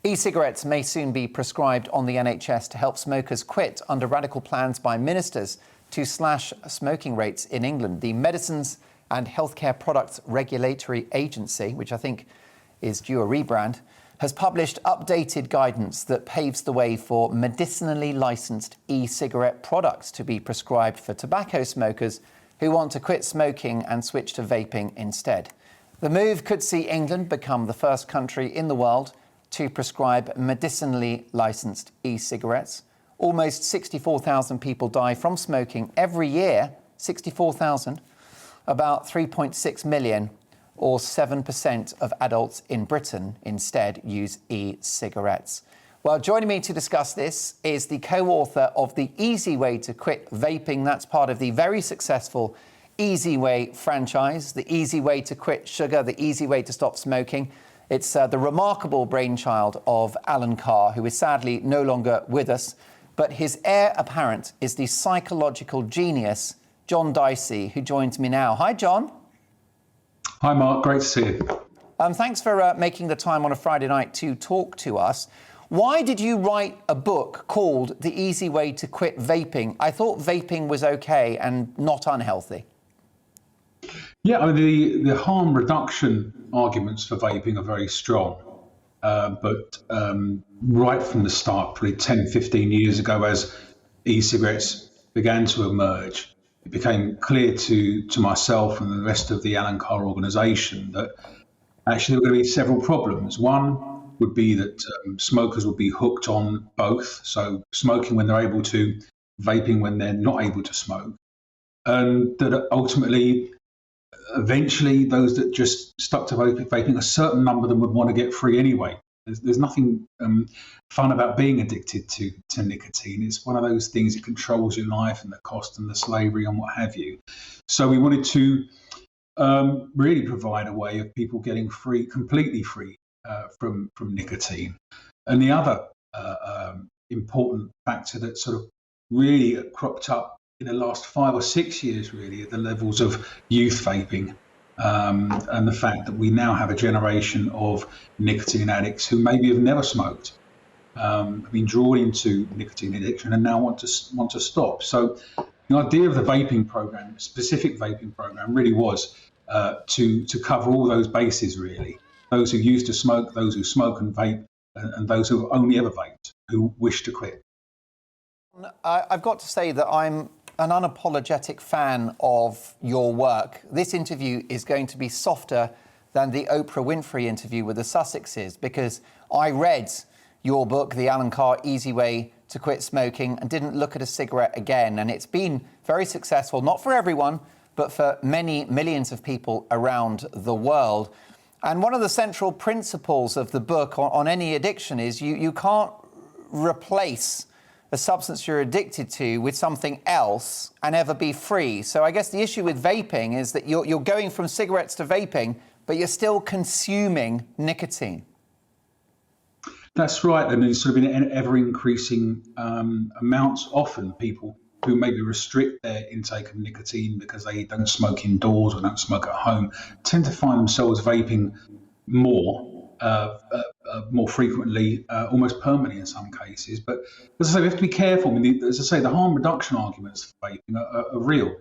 E-cigarettes may soon be prescribed on the NHS to help smokers quit under radical plans by ministers to slash smoking rates in England. The Medicines and Healthcare Products Regulatory Agency, which I think is due a rebrand, has published updated guidance that paves the way for medicinally licensed e-cigarette products to be prescribed for tobacco smokers who want to quit smoking and switch to vaping instead. The move could see England become the first country in the world to prescribe medicinally licensed e-cigarettes. Almost 64,000 people die from smoking every year, 64,000, about 3.6 million, or 7% of adults in Britain instead use e-cigarettes. Well, joining me to discuss this is the co-author of The Easy Way to Quit Vaping. That's part of the very successful Easyway franchise, The Easy Way to Quit Sugar, The Easy Way to Stop Smoking. It's the remarkable brainchild of Allen Carr, who is sadly no longer with us, but his heir apparent is the psychological genius, John Dicey, who joins me now. Hi, John. Hi, Mark. Great to see you. Thanks for making the time on a Friday night to talk to us. Why did you write a book called The Easy Way to Quit Vaping? I thought vaping was okay and not unhealthy. Yeah, I mean, the harm reduction arguments for vaping are very strong. But right from the start, probably 10, 15 years ago, as e-cigarettes began to emerge, it became clear to myself and the rest of the Allen Carr organisation that actually there were going to be several problems. One would be that smokers would be hooked on both, so smoking when they're able to, vaping when they're not able to smoke, and that ultimately, eventually, those that just stuck to vaping, a certain number of them would want to get free anyway. There's nothing fun about being addicted to nicotine. It's one of those things that controls your life and the cost and the slavery and what have you. So we wanted to really provide a way of people getting free, completely free from nicotine. And the other important factor that sort of really cropped up in the last 5 or 6 years, really, at the levels of youth vaping, and the fact that we now have a generation of nicotine addicts who maybe have never smoked, have been drawn into nicotine addiction and now want to stop. So the idea of the vaping program, specific vaping program, really was to cover all those bases, really. Those who used to smoke, those who smoke and vape, and those who have only ever vaped, who wish to quit. I've got to say that I'm an unapologetic fan of your work. This interview is going to be softer than the Oprah Winfrey interview with the Sussexes, because I read your book, The Allen Carr Easyway to Quit Smoking, and didn't look at a cigarette again. And it's been very successful, not for everyone, but for many millions of people around the world. And one of the central principles of the book on any addiction is you can't replace a substance you're addicted to with something else and ever be free. So I guess the issue with vaping is that you're going from cigarettes to vaping, but you're still consuming nicotine. That's right. I mean, sort of in ever-increasing amounts, often people who maybe restrict their intake of nicotine because they don't smoke indoors or don't smoke at home tend to find themselves vaping more frequently, almost permanently in some cases. But as I say, we have to be careful. I mean, as I say, the harm reduction arguments for vaping are real.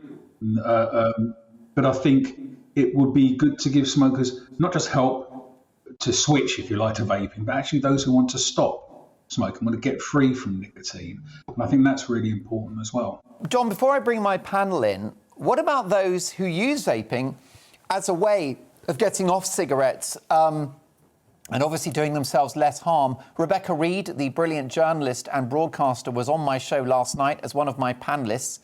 But I think it would be good to give smokers not just help to switch, if you like, to vaping, but actually those who want to stop smoking, want to get free from nicotine. And I think that's really important as well. John, before I bring my panel in, what about those who use vaping as a way of getting off cigarettes and obviously doing themselves less harm? Rebecca Reed, the brilliant journalist and broadcaster, was on my show last night as one of my panellists,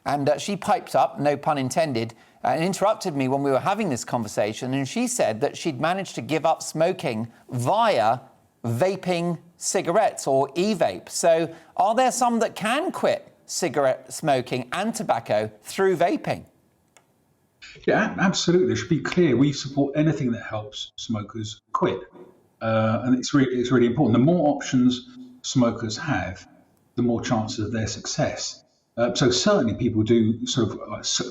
and she piped up, no pun intended, and interrupted me when we were having this conversation, and she said that she'd managed to give up smoking via vaping cigarettes or e-vape. So are there some that can quit cigarette smoking and tobacco through vaping? Yeah, absolutely. It should be clear. We support anything that helps smokers quit. And it's really important. The more options smokers have, the more chances of their success. So certainly people do sort of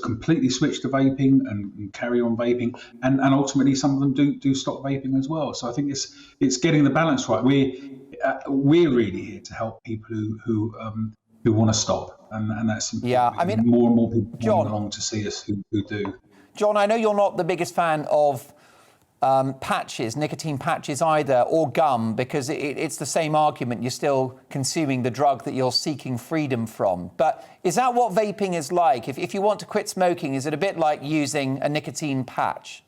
completely switch to vaping and carry on vaping, and ultimately some of them do stop vaping as well. So I think it's getting the balance right. We're really here to help people who want to stop, and that's important. Yeah, I mean, more and more people John, come along to see us who do. John, I know you're not the biggest fan of patches, nicotine patches either, or gum, because it's the same argument. You're still consuming the drug that you're seeking freedom from. But is that what vaping is like? If you want to quit smoking, is it a bit like using a nicotine patch?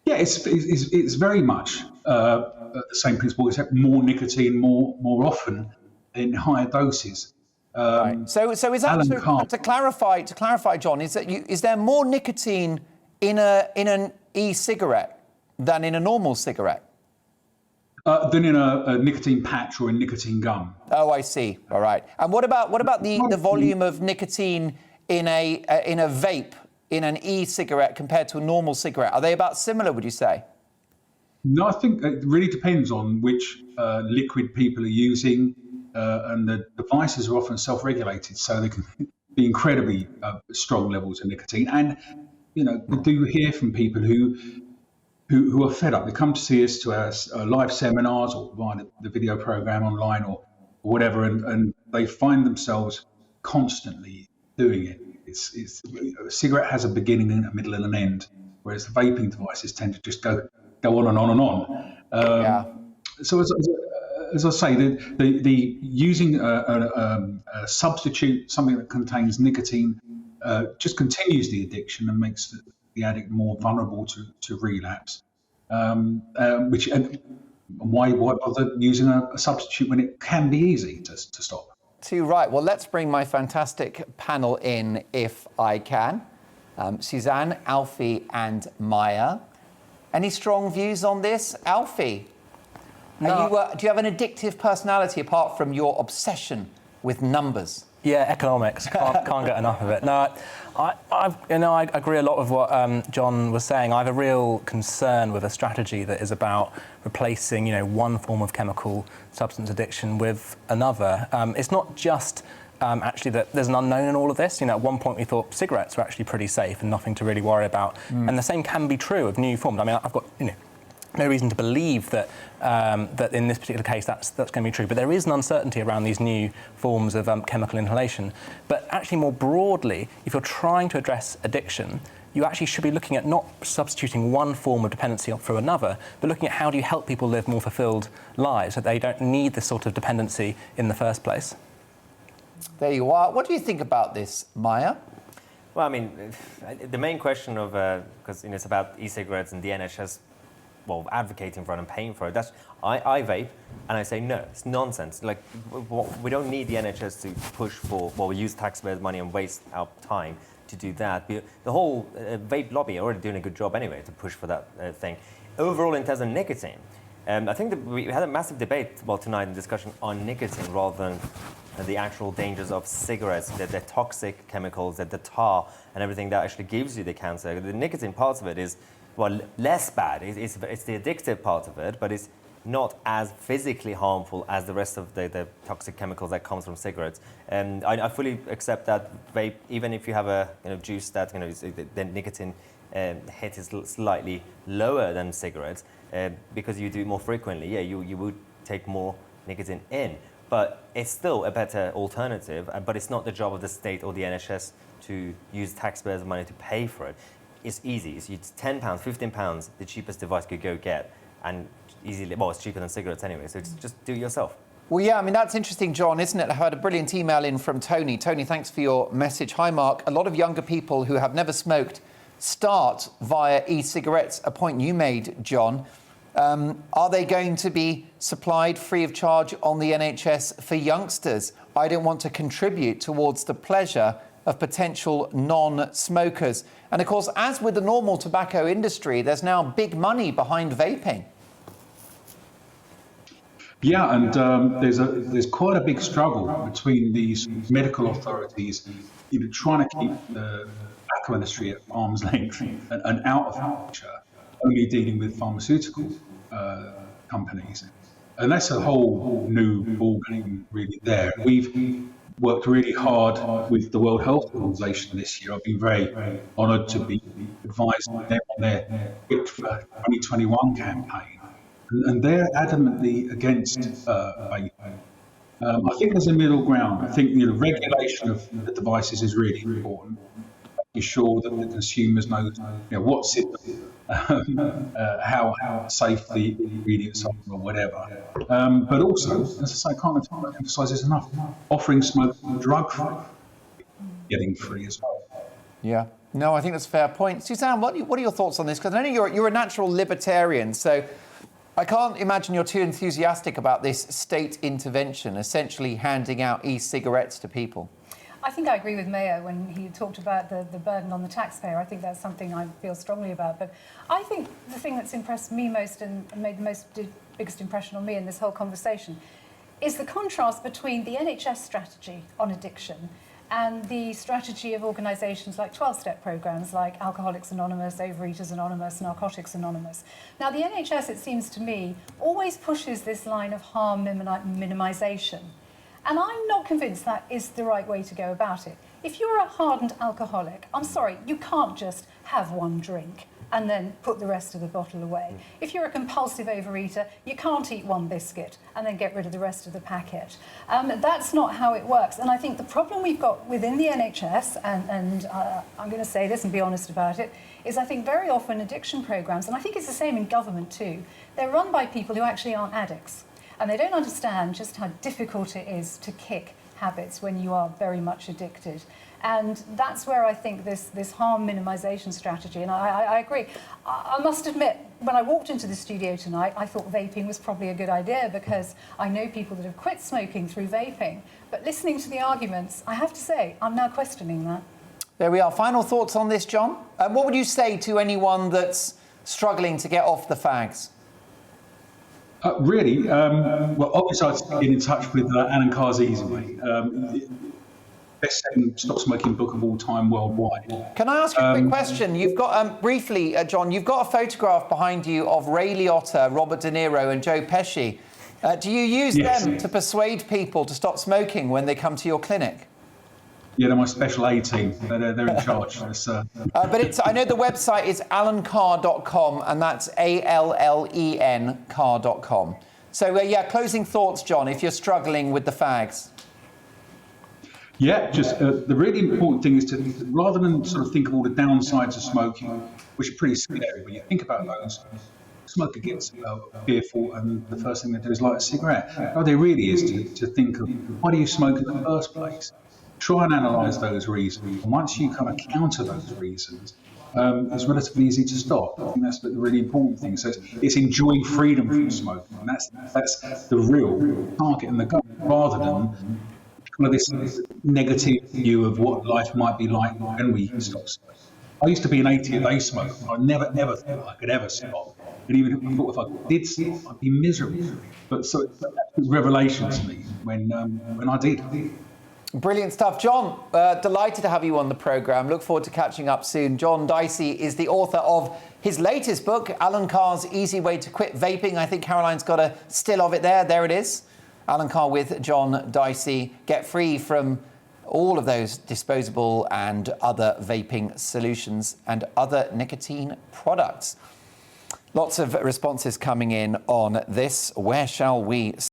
Yeah, it's very much the same principle, except more nicotine, more often in higher doses. Right. So is that to clarify, John? Is there more nicotine in an e-cigarette than in a normal cigarette? Than in a nicotine patch or a nicotine gum. Oh, I see. All right. And what about the volume of nicotine in a vape, in an e-cigarette compared to a normal cigarette? Are they about similar, would you say? No, I think it really depends on which liquid people are using, and the devices are often self-regulated, so they can be incredibly strong levels of nicotine. And we do hear from people who are fed up. They come to see us to our live seminars or via the video program online or whatever, and they find themselves constantly doing it. A cigarette has a beginning, a middle, and an end, whereas the vaping devices tend to just go on and on and on. So as I say, the using a substitute, something that contains nicotine, just continues the addiction and makes the addict more vulnerable to relapse. Why bother using a substitute when it can be easy to stop? Too right. Well, let's bring my fantastic panel in, if I can. Suzanne, Alfie, and Maya. Any strong views on this, Alfie? No. Do you have an addictive personality apart from your obsession with numbers? Yeah, economics. Can't get enough of it. No, I agree a lot with what John was saying. I have a real concern with a strategy that is about replacing, one form of chemical substance addiction with another. It's not just actually that there's an unknown in all of this. At one point we thought cigarettes were actually pretty safe and nothing to really worry about. And the same can be true of new forms. I mean, I've got, no reason to believe that that in this particular case that's going to be true. But there is an uncertainty around these new forms of chemical inhalation. But actually, more broadly, if you're trying to address addiction, you actually should be looking at not substituting one form of dependency for another, but looking at how do you help people live more fulfilled lives so that they don't need this sort of dependency in the first place. There you are. What do you think about this, Maya? Well, I mean, the main question of, because it's about e-cigarettes and the NHS advocating for it and paying for it. I vape, and I say no, it's nonsense. Like, we don't need the NHS to push for. We use taxpayers' money and waste our time to do that. The whole vape lobby are already doing a good job anyway to push for that thing. Overall, in terms of nicotine, I think that we had a massive debate tonight in discussion on nicotine rather than the actual dangers of cigarettes, the toxic chemicals, the tar, and everything that actually gives you the cancer. The nicotine part of it is less bad. It's the addictive part of it, but it's not as physically harmful as the rest of the toxic chemicals that comes from cigarettes. And I fully accept that vape, even if you have a juice that the nicotine hit is slightly lower than cigarettes, because you do it more frequently. Yeah, you would take more nicotine in, but it's still a better alternative. But it's not the job of the state or the NHS to use taxpayers' money to pay for it. It's easy. It's £10, £15, the cheapest device you could go get, and easily, it's cheaper than cigarettes anyway, so just do it yourself. Well, yeah, I mean, that's interesting, John, isn't it? I had a brilliant email in from Tony. Tony, thanks for your message. Hi, Mark. A lot of younger people who have never smoked start via e-cigarettes, a point you made, John. Are they going to be supplied free of charge on the NHS for youngsters? I don't want to contribute towards the pleasure of potential non-smokers. And of course, as with the normal tobacco industry, there's now big money behind vaping. Yeah, and there's quite a big struggle between these medical authorities, trying to keep the tobacco industry at arm's length and out of picture, only dealing with pharmaceutical companies. And that's a whole new ballgame really there. worked really hard with the World Health Organization this year. I've been very honoured to be advising them on their Quit 2021 campaign. And they're adamantly against vaping. I think there's a middle ground. I think the regulation of the devices is really important. Making sure that the consumers know, what's it, how safe the ingredients are, or whatever. But also, as I say, I can't emphasise this enough. Offering smoke drug-free, getting free as well. Yeah. No, I think that's a fair point. Suzanne, what are your thoughts on this? Because I know you're a natural libertarian, so I can't imagine you're too enthusiastic about this state intervention, essentially handing out e-cigarettes to people. I think I agree with Mayo when he talked about the burden on the taxpayer. I think that's something I feel strongly about. But I think the thing that's impressed me most and made the biggest impression on me in this whole conversation is the contrast between the NHS strategy on addiction and the strategy of organisations like 12-step programmes like Alcoholics Anonymous, Overeaters Anonymous, Narcotics Anonymous. Now, the NHS, it seems to me, always pushes this line of harm minimisation. And I'm not convinced that is the right way to go about it. If you're a hardened alcoholic, I'm sorry, you can't just have one drink and then put the rest of the bottle away. If you're a compulsive overeater, you can't eat one biscuit and then get rid of the rest of the packet. That's not how it works. And I think the problem we've got within the NHS, and I'm going to say this and be honest about it, is I think very often addiction programmes, and I think it's the same in government too, they're run by people who actually aren't addicts. And they don't understand just how difficult it is to kick habits when you are very much addicted. And that's where I think this harm minimisation strategy, and I agree. I must admit, when I walked into the studio tonight, I thought vaping was probably a good idea because I know people that have quit smoking through vaping. But listening to the arguments, I have to say, I'm now questioning that. There we are. Final thoughts on this, John? What would you say to anyone that's struggling to get off the fags? Really, well, obviously I'd get in touch with Allen Carr Easyway, best-selling stop smoking book of all time worldwide. Can I ask you a quick question? You've got, briefly, John, you've got a photograph behind you of Ray Liotta, Robert De Niro and Joe Pesci. Do you use them to persuade people to stop smoking when they come to your clinic? Yeah, they're my special A team. They're in charge. But I know the website is allencarr.com, and that's ALLEN car.com. So, yeah, closing thoughts, John, if you're struggling with the fags. Yeah, just the really important thing is to, rather than sort of think of all the downsides of smoking, which are pretty scary, when you think about those, the smoker gets fearful, and the first thing they do is light a cigarette. What there really is to think of, why do you smoke in the first place? Try and analyse those reasons. And once you kind of counter those reasons, it's relatively easy to stop. I think that's the really important thing. So it's enjoying freedom from smoking, and that's the real target and the goal, rather than kind of this negative view of what life might be like when we stop smoking. I used to be an 80-a-day smoker. I never thought I could ever stop. And even if I thought if I did stop, I'd be miserable. But so it was revelation to me when I did. Brilliant stuff. John, delighted to have you on the programme. Look forward to catching up soon. John Dicey is the author of his latest book, Allen Carr's Easy Way to Quit Vaping. I think Caroline's got a still of it there. There it is. Allen Carr with John Dicey. Get free from all of those disposable and other vaping solutions and other nicotine products. Lots of responses coming in on this. Where shall we